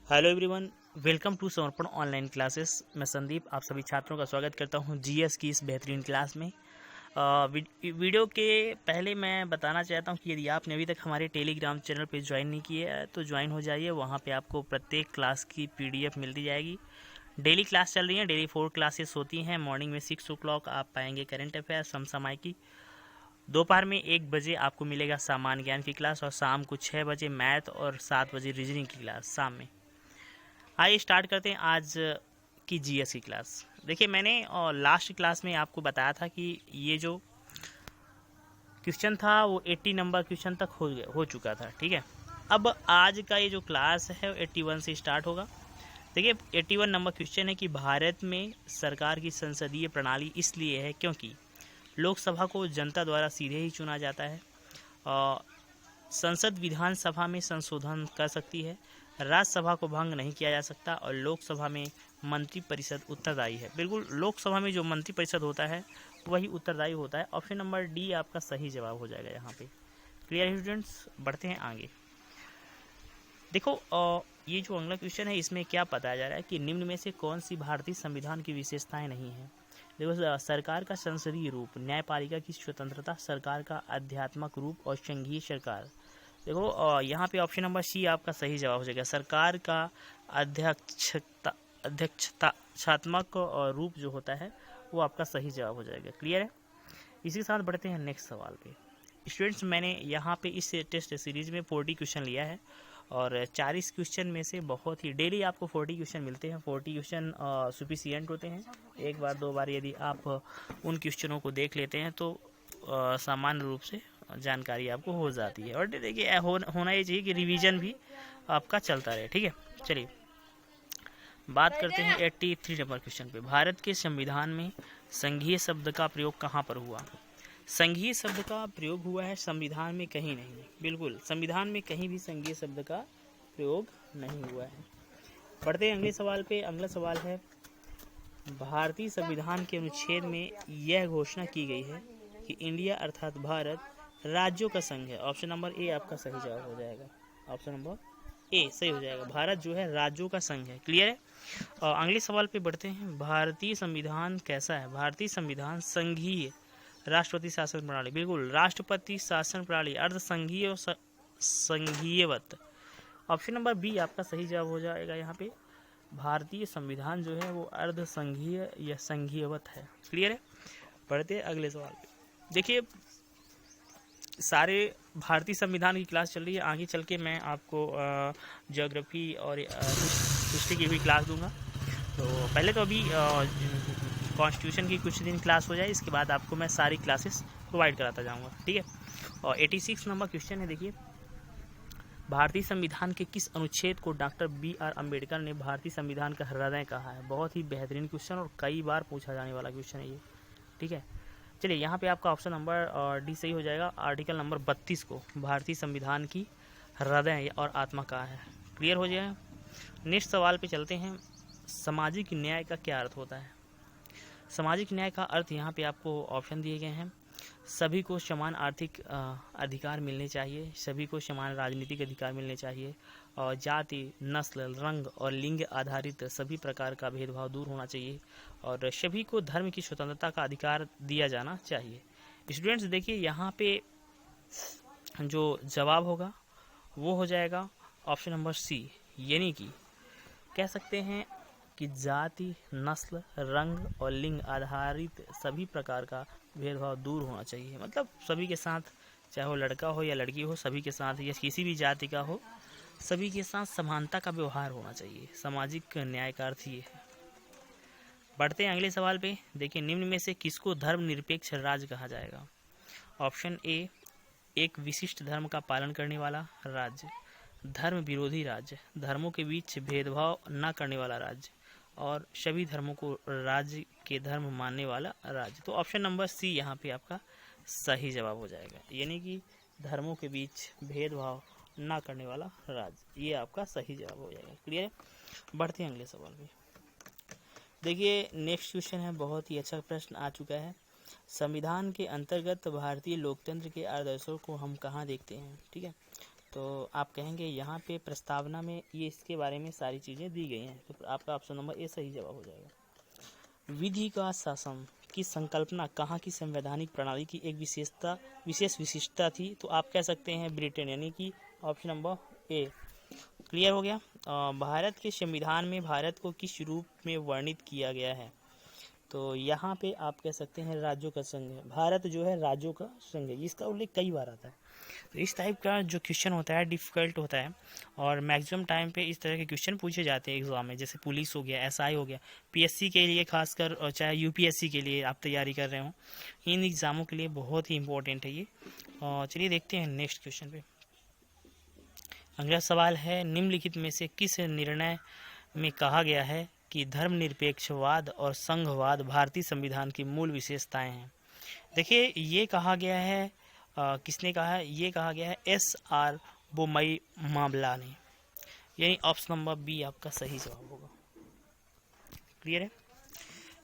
Hello everyone, welcome to समर्पण online classes. मैं संदीप आप सभी छात्रों का स्वागत करता हूं जीएस की इस बेहतरीन क्लास में। वीडियो के पहले मैं बताना चाहता हूं कि यदि आपने अभी तक हमारे टेलीग्राम चैनल पे ज्वाइन नहीं किया है तो ज्वाइन हो जाइए। वहां पे आपको प्रत्येक क्लास की पीडीएफ मिलती जाएगी। डेली क्लास चल रही है, डेली 4 क्लासेस होती हैं। मॉर्निंग में 6 o'clock आप पाएंगे करंट अफेयर समसामयिकी। दोपहर में 1 बजे आपको मिलेगा सामान्य ज्ञान की क्लास और शाम को 6 बजे मैथ और 7 बजे रीजनिंग की क्लास शाम में। आइए स्टार्ट करते हैं आज की जीएस की क्लास। देखिए, मैंने लास्ट क्लास में आपको बताया था कि ये जो क्वेश्चन था वो 80 नंबर क्वेश्चन तक हो चुका था। ठीक है, अब आज का ये जो क्लास है वो 81 से स्टार्ट होगा। देखिए, 81 नंबर क्वेश्चन है कि भारत में सरकार की संसदीय प्रणाली इसलिए है क्योंकि लोकसभा को जनता द्वारा सीधे ही चुना जाता है। संसद विधानसभा में संशोधन कर सकती है, राज्यसभा को भंग नहीं किया जा सकता और लोकसभा में मंत्रिपरिषद उत्तरदायी है। बिल्कुल, लोकसभा में जो मंत्रिपरिषद होता है वही उत्तरदायी होता है। ऑप्शन नंबर डी आपका सही जवाब हो जाएगा यहाँ पे। क्लियर है स्टूडेंट्स, बढ़ते हैं आगे। देखो, ये जो अगला क्वेश्चन है इसमें क्या बताया जा रहा है कि निम्न में से कौन सी भारतीय संविधान की विशेषताएं नहीं है। देखो, सरकार का संसदीय रूप, न्यायपालिका की स्वतंत्रता, सरकार का आध्यात्मक रूप और संघीय सरकार। देखो, यहाँ पे ऑप्शन नंबर सी आपका सही जवाब हो जाएगा। सरकार का अध्यक्षतात्मक रूप जो होता है वो आपका सही जवाब हो जाएगा। क्लियर है। इसी के साथ बढ़ते हैं नेक्स्ट सवाल पे। स्टूडेंट्स, मैंने यहाँ पे इस टेस्ट सीरीज में 40 क्वेश्चन लिया है और 40 क्वेश्चन में से बहुत ही डेली आपको 40 क्वेश्चन मिलते हैं। 40 क्वेश्चन सफिशिएंट होते हैं। एक बार दो बार यदि आप उन क्वेश्चनों को देख लेते हैं तो सामान्य रूप से जानकारी आपको हो जाती है। और देखिए, होना ये चाहिए कि रिवीजन भी आपका चलता रहे। ठीक है, चलिए बात करते हैं 83 नंबर क्वेश्चन पे। भारत के संविधान में संघीय शब्द का प्रयोग कहाँ पर हुआ। संघीय शब्द का प्रयोग हुआ है संविधान में कहीं नहीं। बिल्कुल, संविधान में कहीं भी संघीय शब्द का प्रयोग नहीं हुआ है। पढ़ते हैं अगले सवाल पे। अगला सवाल है, भारतीय संविधान के अनुच्छेद में यह घोषणा की गई है कि इंडिया अर्थात भारत राज्यों का संघ है। ऑप्शन नंबर ए आपका सही जवाब हो जाएगा। ऑप्शन नंबर ए सही हो जाएगा। भारत जो है राज्यों का संघ है। क्लियर है। और अगले सवाल पे बढ़ते हैं। भारतीय संविधान कैसा है। भारतीय संविधान संघीय राष्ट्रपति शासन प्रणाली। बिल्कुल, राष्ट्रपति शासन प्रणाली, अर्ध संघीय और संघीयवत। ऑप्शन नंबर बी आपका सही जवाब हो जाएगा। यहाँ पे भारतीय संविधान जो है वो अर्ध संघीय या संघीयवत है। क्लियर है। बढ़ते हैं अगले सवाल पे। देखिए, सारे भारतीय संविधान की क्लास चल रही है। आगे चल के मैं आपको ज्योग्राफी और हिस्ट्री की भी क्लास दूंगा। तो पहले तो अभी कॉन्स्टिट्यूशन की कुछ दिन क्लास हो जाए, इसके बाद आपको मैं सारी क्लासेस प्रोवाइड कराता जाऊंगा। ठीक है। और 86 नंबर क्वेश्चन है। देखिए, भारतीय संविधान के किस अनुच्छेद को डॉक्टर BR अम्बेडकर ने भारतीय संविधान का हृदय कहा है। बहुत ही बेहतरीन क्वेश्चन और कई बार पूछा जाने वाला क्वेश्चन है ये। ठीक है, चलिए यहाँ पे आपका ऑप्शन नंबर डी सही हो जाएगा। आर्टिकल नंबर 32 को भारतीय संविधान की हृदय और आत्मा कहा है। क्लियर हो जाए। नेक्स्ट सवाल पे चलते हैं। सामाजिक न्याय का क्या अर्थ होता है। सामाजिक न्याय का अर्थ यहाँ पे आपको ऑप्शन दिए गए हैं। सभी को समान आर्थिक अधिकार मिलने चाहिए, सभी को समान राजनीतिक अधिकार मिलने चाहिए और जाति, नस्ल, रंग और लिंग आधारित सभी प्रकार का भेदभाव दूर होना चाहिए और सभी को धर्म की स्वतंत्रता का अधिकार दिया जाना चाहिए। स्टूडेंट्स, देखिए यहाँ पे जो जवाब होगा वो हो जाएगा ऑप्शन नंबर सी, यानी कि कह सकते हैं कि जाति, नस्ल, रंग और लिंग आधारित सभी प्रकार का भेदभाव दूर होना चाहिए। मतलब सभी के साथ, चाहे वो लड़का हो या लड़की हो, सभी के साथ या किसी भी जाति का हो, सभी के साथ समानता का व्यवहार होना चाहिए। सामाजिक न्याय का अर्थ ये है। बढ़ते हैं अगले सवाल पे। देखिए, निम्न में से किसको धर्मनिरपेक्ष राज्य कहा जाएगा। ऑप्शन ए, एक विशिष्ट धर्म का पालन करने वाला राज्य। धर्म विरोधी राज्य, धर्मों के बीच भेदभाव न करने वाला राज्य और सभी धर्मों को राज्य के धर्म मानने वाला राज्य। तो ऑप्शन नंबर सी यहाँ पे आपका सही जवाब हो जाएगा, यानी कि धर्मों के बीच भेदभाव ना करने वाला राज्य, ये आपका सही जवाब हो जाएगा। क्लियर है। बढ़ते हैं अगले सवाल पे। देखिए, नेक्स्ट क्वेश्चन है, बहुत ही अच्छा प्रश्न आ चुका है। संविधान के अंतर्गत भारतीय लोकतंत्र के आदर्शों को हम कहाँ देखते हैं। ठीक है, तो आप कहेंगे यहाँ पे प्रस्तावना में ये इसके बारे में सारी चीज़ें दी गई हैं, तो आपका ऑप्शन नंबर ए सही जवाब हो जाएगा। विधि का शासन की संकल्पना कहाँ की संवैधानिक प्रणाली की एक विशेष विशिष्टता थी? तो आप कह सकते हैं ब्रिटेन, यानी कि ऑप्शन नंबर ए। क्लियर हो गया। भारत के संविधान में भारत को किस रूप में वर्णित किया गया है? तो यहाँ पे आप कह सकते हैं राज्यों का संघ है। भारत जो है राज्यों का संघ है, इसका उल्लेख कई बार आता है। तो इस टाइप का जो क्वेश्चन होता है डिफ़िकल्ट होता है, और मैक्सिमम टाइम पे इस तरह के क्वेश्चन पूछे जाते हैं एग्ज़ाम में, जैसे पुलिस हो गया, एसआई हो गया, पीएससी के लिए खासकर, और चाहे यूपीएससी के लिए आप तैयारी कर रहे हो, इन एग्ज़ामों के लिए बहुत ही इंपॉर्टेंट है ये। और चलिए देखते हैं नेक्स्ट क्वेश्चन पे। अगला सवाल है, निम्नलिखित में से किस निर्णय में कहा गया है कि धर्मनिरपेक्षवाद और संघवाद भारतीय संविधान की मूल विशेषताएं हैं? देखिए, ये कहा गया है, किसने कहा है? ये कहा गया है एस.आर. बोमई मामला ने, यानी ऑप्शन नंबर बी आपका सही जवाब होगा। क्लियर है।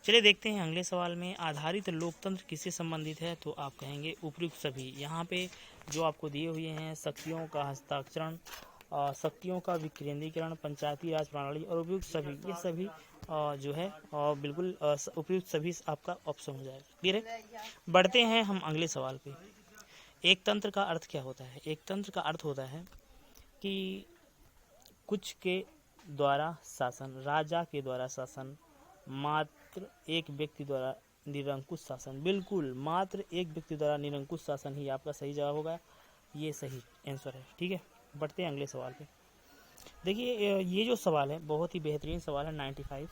चलिए देखते हैं अगले सवाल में, आधारित लोकतंत्र किससे संबंधित है? तो आप कहेंगे उपयुक्त सभी। यहाँ पे जो आपको दिए हुए हैं, शक्तियों का हस्ताक्षरण, शक्तियों का विकेंद्रीकरण, पंचायती राज प्रणाली और उपयुक्त सभी, ये सभी जो है बिल्कुल उपयुक्त सभी आपका ऑप्शन हो जाएगा। क्लियर है। बढ़ते हैं हम अगले सवाल पे। एक तंत्र का अर्थ क्या होता है? एक तंत्र का अर्थ होता है कि कुछ के द्वारा शासन, राजा के द्वारा शासन, मात्र एक व्यक्ति द्वारा निरंकुश शासन। बिल्कुल, मात्र एक व्यक्ति द्वारा निरंकुश शासन ही आपका सही जवाब होगा, ये सही आंसर है। ठीक है, बढ़ते हैं अगले सवाल पे। देखिए, ये जो सवाल है बहुत ही बेहतरीन सवाल है। 95,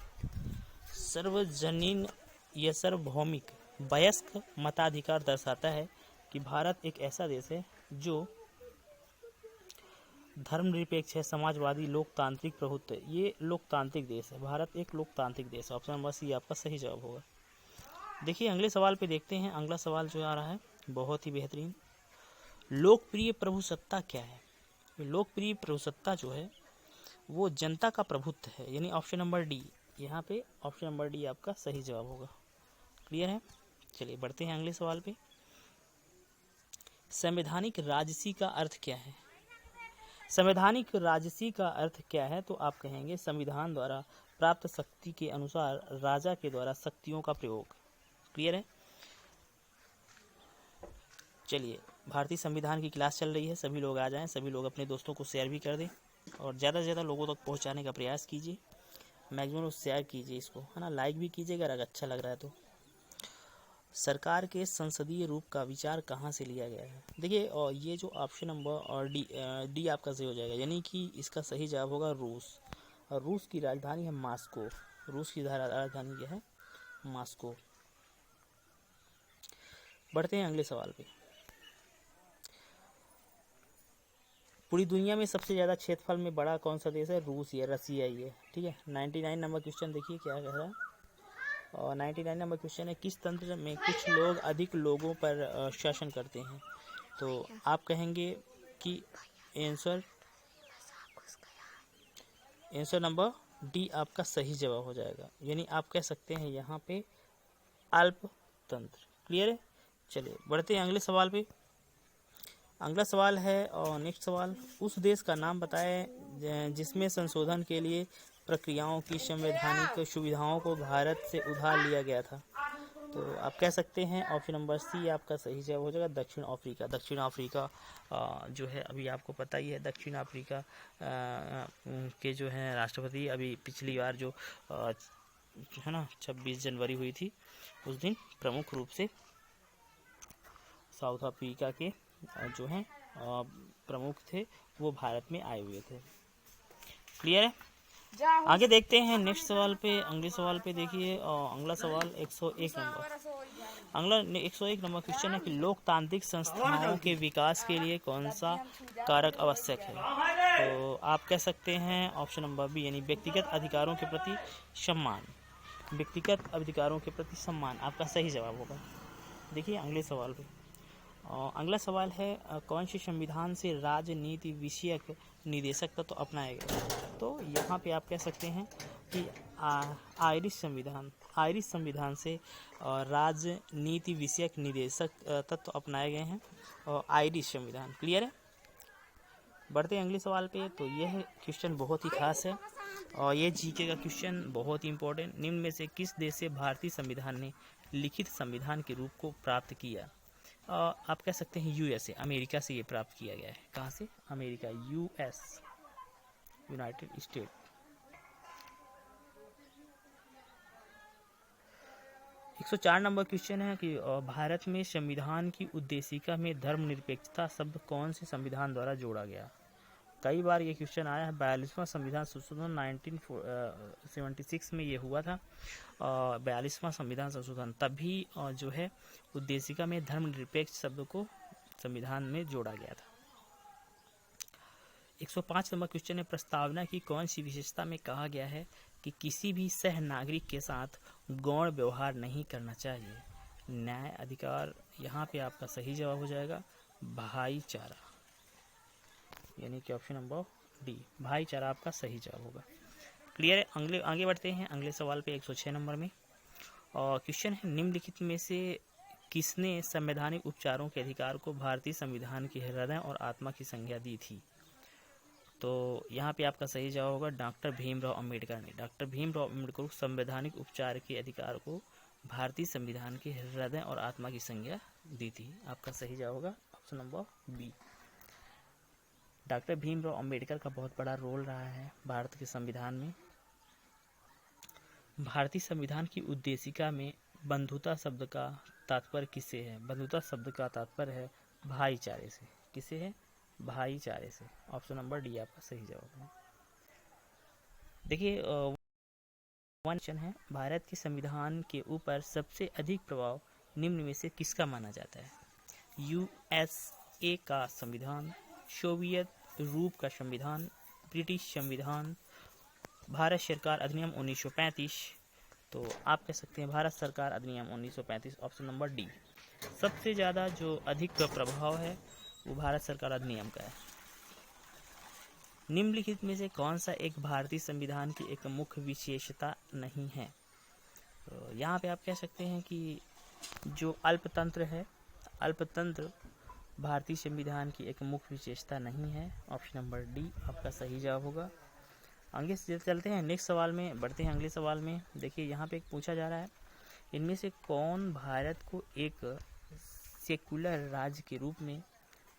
सार्वजनीन या सार्वभौमिक वयस्क मताधिकार दर्शाता है कि भारत एक ऐसा देश है जो धर्मनिरपेक्ष है, समाजवादी, लोकतांत्रिक प्रभुत्व है। ये लोकतांत्रिक देश है, भारत एक लोकतांत्रिक देश है। ऑप्शन नंबर सी आपका सही जवाब होगा। देखिए अगले सवाल पे देखते हैं। अगला सवाल जो आ रहा है बहुत ही बेहतरीन, लोकप्रिय प्रभुसत्ता क्या है? लोकप्रिय प्रभुसत्ता जो है वो जनता का प्रभुत्व है, यानी ऑप्शन नंबर डी। यहाँ पे ऑप्शन नंबर डी आपका सही जवाब होगा। क्लियर है। चलिए बढ़ते हैं अगले सवाल पे। संवैधानिक राजसी का अर्थ क्या है? संवैधानिक राजसी का अर्थ क्या है? तो आप कहेंगे संविधान द्वारा प्राप्त शक्ति के अनुसार राजा के द्वारा शक्तियों का प्रयोग। क्लियर है। चलिए, भारतीय संविधान की क्लास चल रही है, सभी लोग आ जाएं, सभी लोग अपने दोस्तों को शेयर भी कर दें और ज़्यादा से ज़्यादा लोगों तक पहुंचाने का प्रयास कीजिए। मैक्सिमम शेयर कीजिए इसको, है ना, लाइक भी कीजिएगा अगर अच्छा लग रहा है तो। सरकार के संसदीय रूप का विचार कहाँ से लिया गया है? देखिए, और ये जो ऑप्शन नंबर और डी आपका सही हो जाएगा, यानी कि इसका सही जवाब होगा रूस। और रूस की राजधानी है मॉस्को। रूस की राजधानी क्या है? मॉस्को। बढ़ते हैं अगले सवाल पे। पूरी दुनिया में सबसे ज़्यादा क्षेत्रफल में बड़ा कौन सा देश है? रूस या रसिया ही है। ठीक है। 99 नंबर क्वेश्चन देखिए क्या कह रहा है। और 99 नंबर क्वेश्चन है, किस तंत्र में कुछ लोग अधिक लोगों पर शासन करते हैं? तो आप कहेंगे कि आंसर नंबर डी आपका सही जवाब हो जाएगा, यानी आप कह सकते हैं यहाँ पे अल्प तंत्र। क्लियर है। चलिए बढ़ते हैं अगले सवाल पे। अगला सवाल है और नेक्स्ट सवाल, उस देश का नाम बताएं जिसमें संशोधन के लिए प्रक्रियाओं की संवैधानिक सुविधाओं को भारत से उधार लिया गया था। तो आप कह सकते हैं ऑप्शन नंबर सी आपका सही जवाब हो जाएगा, दक्षिण अफ्रीका। दक्षिण अफ्रीका जो है अभी आपको पता ही है, दक्षिण अफ्रीका के जो हैं राष्ट्रपति अभी पिछली बार जो है ना 26 जनवरी हुई थी, उस दिन प्रमुख रूप से साउथ अफ्रीका के जो हैं प्रमुख थे वो भारत में आए हुए थे। क्लियर है। आगे देखते हैं नेक्स्ट सवाल पे। अगले सवाल पे देखिए, अगला सवाल 101 नंबर। अगला 101 नंबर क्वेश्चन है कि लोकतांत्रिक संस्थाओं के विकास के लिए कौन सा कारक आवश्यक है? तो आप कह सकते हैं ऑप्शन नंबर बी, यानी व्यक्तिगत अधिकारों के प्रति सम्मान। व्यक्तिगत अधिकारों के प्रति सम्मान आपका सही जवाब होगा। देखिए अगले सवाल पे। अगला सवाल है, कौन से संविधान से राजनीति विषयक निदेशक तत्व तो अपनाया गया? तो यहाँ पे आप कह सकते हैं कि आयरिश संविधान से राजनीति विषयक निदेशक तत्व तो अपनाए गए हैं और आयरिश संविधान। क्लियर है। बढ़ते हैं अगले सवाल पे। तो यह क्वेश्चन बहुत ही खास है और ये जीके का क्वेश्चन बहुत ही इंपॉर्टेंट। निम्न में से किस देश से भारतीय संविधान ने लिखित संविधान के रूप को प्राप्त किया? आप कह सकते हैं यूएसए, अमेरिका से ये प्राप्त किया गया है। कहाँ से? America, US, United state. 104 number question है कि भारत में संविधान की उद्देशिका में धर्मनिरपेक्षता शब्द कौन से संविधान द्वारा जोड़ा गया? कई बार ये क्वेश्चन आया है। 42वां संविधान संशोधन 1976 में ये हुआ था। 42वां संविधान संशोधन तभी जो है उद्देशिका में धर्मनिरपेक्ष शब्द को संविधान में जोड़ा गया था। 105 नंबर क्वेश्चन है, प्रस्तावना की कौन सी विशेषता में कहा गया है कि किसी भी सह नागरिक के साथ गौण व्यवहार नहीं करना चाहिए? न्याय, अधिकार। यहाँ पे आपका सही जवाब हो जाएगा भाईचारा, यानी कि ऑप्शन नंबर डी, भाईचारा आपका सही जवाब होगा। क्लियर है? आगे बढ़ते हैं अगले सवाल पे 106 नंबर में। और क्वेश्चन है, निम्नलिखित में से किसने संवैधानिक उपचारों के अधिकार को भारतीय संविधान के हृदय और आत्मा की संज्ञा दी थी? तो यहाँ पे आपका सही जवाब होगा डॉक्टर भीमराव अंबेडकर ने। डॉक्टर भीमराव अंबेडकर को संवैधानिक उपचार के अधिकार को भारतीय संविधान के हृदय और आत्मा की संज्ञा दी थी। आपका सही जवाब होगा option number B. Doctor Bhimrao Ambedkar का बहुत बड़ा रोल रहा है भारत के संविधान में। भारतीय संविधान की उद्देशिका में बंधुता शब्द का तात्पर्य किससे है? बंधुता शब्द का तात्पर्य है भाईचारे से। किसे है? भाईचारे से। ऑप्शन नंबर डी आपका सही जवाब है। देखिए क्वेश्चन है, भारत के संविधान के ऊपर सबसे अधिक प्रभाव निम्न में से किसका माना जाता है? यूएसए का संविधान, सोवियत रूप का संविधान, ब्रिटिश संविधान, भारत सरकार अधिनियम 1935। तो आप कह सकते हैं भारत सरकार अधिनियम 1935, ऑप्शन नंबर डी। सबसे ज़्यादा जो अधिक प्रभाव है वो भारत सरकार अधिनियम का है। निम्नलिखित में से कौन सा एक भारतीय संविधान की एक मुख्य विशेषता नहीं है? तो यहाँ पे आप कह सकते हैं कि जो अल्पतंत्र है, अल्पतंत्र भारतीय संविधान की एक मुख्य विशेषता नहीं है। ऑप्शन नंबर डी आपका सही जवाब होगा। आगे से चलते हैं नेक्स्ट सवाल में, बढ़ते हैं अगले सवाल में। देखिए यहाँ पे पूछा जा रहा है, इनमें से कौन भारत को एक सेकुलर राज्य के रूप में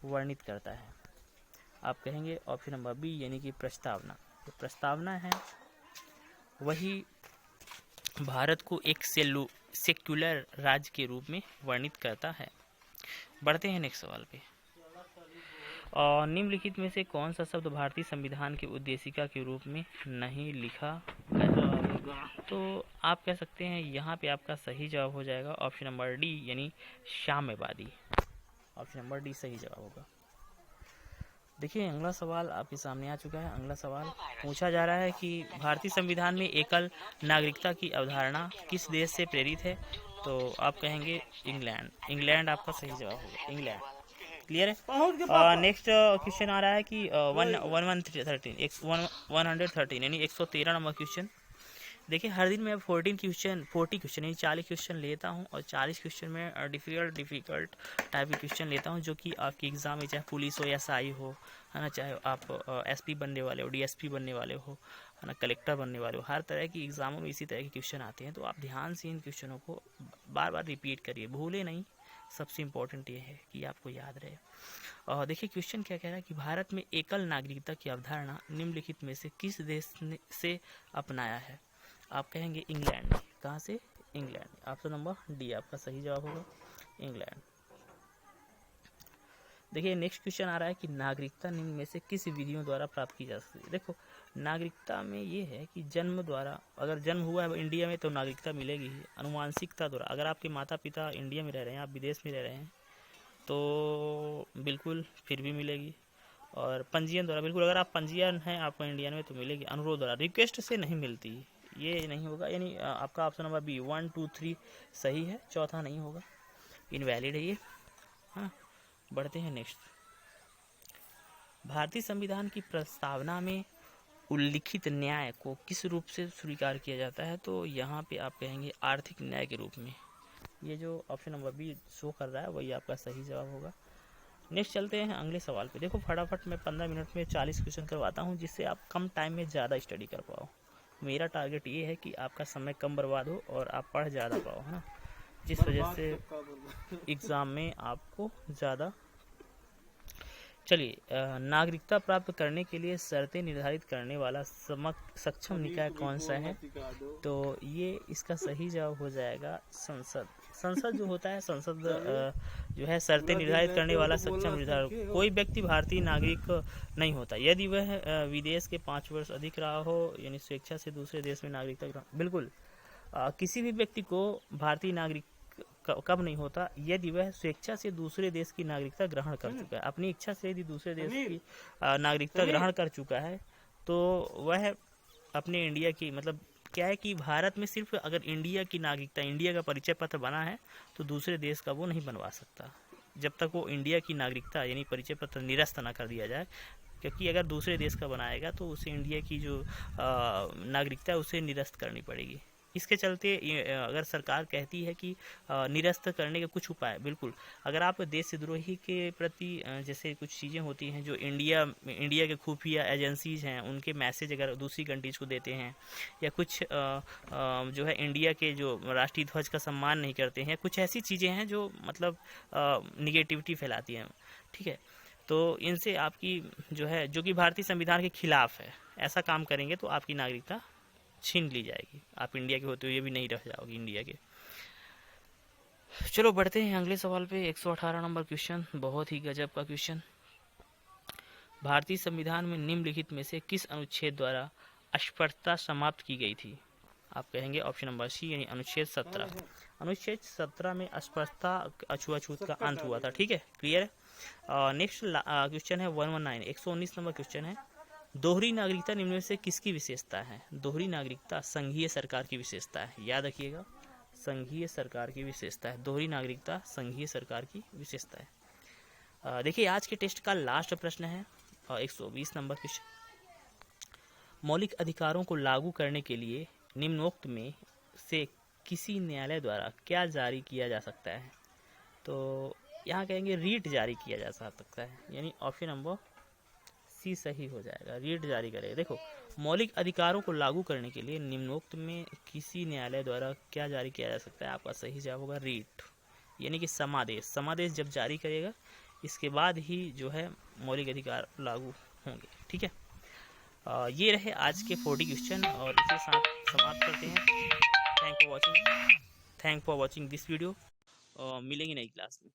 वर्णित करता है? आप कहेंगे ऑप्शन नंबर बी, यानी कि प्रस्तावना। तो प्रस्तावना है वही भारत को एक सेक्युलर राज्य के रूप में वर्णित करता है। बढ़ते हैं नेक्स्ट सवाल पे। और निम्नलिखित में से कौन सा शब्द भारतीय संविधान की उद्देशिका के रूप में नहीं लिखा गया? तो आप कह सकते हैं यहाँ पे आपका सही जवाब हो जाएगा ऑप्शन नंबर डी, यानी साम्यवादी। ऑप्शन नंबर डी सही जवाब होगा। देखिए अगला सवाल आपके सामने आ चुका है। अगला सवाल पूछा जा रहा है कि भारतीय संविधान में एकल नागरिकता की अवधारणा किस देश से प्रेरित है? तो आप कहेंगे इंग्लैंड। इंग्लैंड आपका सही जवाब होगा, इंग्लैंड। क्लियर है? नेक्स्ट क्वेश्चन आ रहा है कि 113 यानी 113 नंबर क्वेश्चन। देखिए हर दिन मैं 40 क्वेश्चन यानी 40 क्वेश्चन लेता हूँ और 40 क्वेश्चन में डिफ़िकल्ट टाइप के क्वेश्चन लेता हूँ जो कि आपके एग्ज़ाम में चाहे पुलिस हो या SI हो, है ना, चाहे आप SP बनने वाले हो, DSP बनने वाले हो, है ना, कलेक्टर बनने वाले हो, हर तरह की एग्ज़ामों में इसी तरह के क्वेश्चन आते हैं। तो आप ध्यान से इन क्वेश्चनों को बार बार रिपीट करिए, भूले नहीं। सबसे इम्पोर्टेंट ये है कि आपको याद रहे। और देखिए क्वेश्चन क्या कह रहा है कि भारत में एकल नागरिकता की अवधारणा निम्नलिखित में से किस देश से अपनाया है? आप कहेंगे इंग्लैंड। कहाँ से? इंग्लैंड। ऑप्शन नंबर डी आपका सही जवाब होगा, इंग्लैंड। देखिए नेक्स्ट क्वेश्चन आ रहा है कि नागरिकता निम्न में से किस विधियों द्वारा प्राप्त की जा सकती है? देखो नागरिकता में ये है कि जन्म द्वारा, अगर जन्म हुआ है इंडिया में तो नागरिकता मिलेगी ही। अनुवांशिकता द्वारा, अगर आपके माता पिता इंडिया में रह रहे हैं, आप विदेश में रह रहे हैं तो बिल्कुल फिर भी मिलेगी। और पंजीयन द्वारा, बिल्कुल अगर आप पंजीयन हैं आपको इंडिया में तो मिलेगी। अनुरोध द्वारा, रिक्वेस्ट से नहीं मिलती, ये नहीं होगा। यानी आपका ऑप्शन नंबर बी 1 2 3 सही है, चौथा नहीं होगा, इनवैलिड है ये। हाँ बढ़ते हैं नेक्स्ट। भारतीय संविधान की प्रस्तावना में उल्लिखित न्याय को किस रूप से स्वीकार किया जाता है? तो यहाँ पे आप कहेंगे आर्थिक न्याय के रूप में। ये जो ऑप्शन नंबर बी शो कर रहा है वही आपका सही जवाब होगा। नेक्स्ट चलते हैं अगले सवाल पे। देखो फटाफट मैं 15 मिनट में 40 क्वेश्चन करवाता हूँ, जिससे आप कम टाइम में ज़्यादा स्टडी कर पाओ। मेरा टारगेट ये है कि आपका समय कम बर्बाद हो और आप पढ़ ज़्यादा पाओ, है ना, जिस वजह से एग्ज़ाम में आपको ज़्यादा। चलिए, नागरिकता प्राप्त करने के लिए शर्तें निर्धारित करने वाला सक्षम निकाय कौन सा है? तो ये इसका सही जवाब हो जाएगा संसद। संसद जो होता है, संसद जो है शर्तें निर्धारित करने वाला सक्षम निर्धारक। कोई व्यक्ति भारतीय नागरिक नहीं होता यदि वह विदेश के 5 वर्ष अधिक रहा हो, यानी स्वेच्छा से दूसरे देश में नागरिकता ग्रहण। बिल्कुल, किसी भी व्यक्ति को भारतीय नागरिक कब नहीं होता? यदि वह स्वेच्छा से दूसरे देश की नागरिकता ग्रहण कर चुका है। अपनी इच्छा से यदि दूसरे देश की नागरिकता ग्रहण कर चुका है तो वह अपने इंडिया की, मतलब क्या है कि भारत में सिर्फ अगर इंडिया की नागरिकता, इंडिया का परिचय पत्र बना है तो दूसरे देश का वो नहीं बनवा सकता, जब तक वो इंडिया की नागरिकता यानी परिचय पत्र निरस्त ना कर दिया जाए। क्योंकि अगर दूसरे देश का बनाएगा तो उसे इंडिया की जो नागरिकता है उसे निरस्त करनी पड़ेगी। इसके चलते अगर सरकार कहती है कि निरस्त करने के कुछ उपाय, बिल्कुल, अगर आप देशद्रोही के प्रति जैसे कुछ चीज़ें होती हैं जो इंडिया के खुफिया एजेंसीज हैं, उनके मैसेज अगर दूसरी कंट्रीज को देते हैं, या कुछ जो है इंडिया के जो राष्ट्रीय ध्वज का सम्मान नहीं करते हैं, कुछ ऐसी चीज़ें हैं जो मतलब निगेटिविटी फैलाती हैं, ठीक है, तो इनसे आपकी जो है, जो कि भारतीय संविधान के खिलाफ है, ऐसा काम करेंगे तो आपकी नागरिकता छीन ली जाएगी। आप इंडिया के होते हुए भी नहीं रह जाओगे इंडिया के। चलो बढ़ते हैं अगले सवाल पे। 118 नंबर क्वेश्चन, बहुत ही गजब का क्वेश्चन। भारतीय संविधान में निम्नलिखित में से किस अनुच्छेद द्वारा अस्पृश्यता समाप्त की गई थी? आप कहेंगे ऑप्शन नंबर सी, यानी अनुच्छेद 17। अनुच्छेद 17 में अस्पृश्यता, अछूत का अंत हुआ था, ठीक है, क्लियर है। नेक्स्ट क्वेश्चन है 119, 119 नंबर क्वेश्चन है। दोहरी नागरिकता निम्न में से किसकी विशेषता है? दोहरी नागरिकता संघीय सरकार की विशेषता है, याद रखिएगा, संघीय सरकार की विशेषता है। दोहरी नागरिकता संघीय सरकार की विशेषता है। देखिए आज के टेस्ट का लास्ट प्रश्न है 120 नंबर क्वेश्चन। मौलिक अधिकारों को लागू करने के लिए निम्नोक्त में से किसी न्यायालय द्वारा क्या जारी किया जा सकता है? तो यहाँ कहेंगे रीट जारी किया जा सकता है, यानी ऑप्शन नंबर सी सही हो जाएगा, रीट जारी करेगा। देखो, मौलिक अधिकारों को लागू करने के लिए निम्नोक्त में किसी न्यायालय द्वारा क्या जारी किया जा सकता है? आपका सही जवाब होगा रीट, यानी कि समादेश। समादेश जब जारी करेगा इसके बाद ही जो है मौलिक अधिकार लागू होंगे, ठीक है। ये रहे आज के 40 क्वेश्चन और इसे समाप्त करते हैं। Thank for watching this video. मिलेंगे नई क्लास में।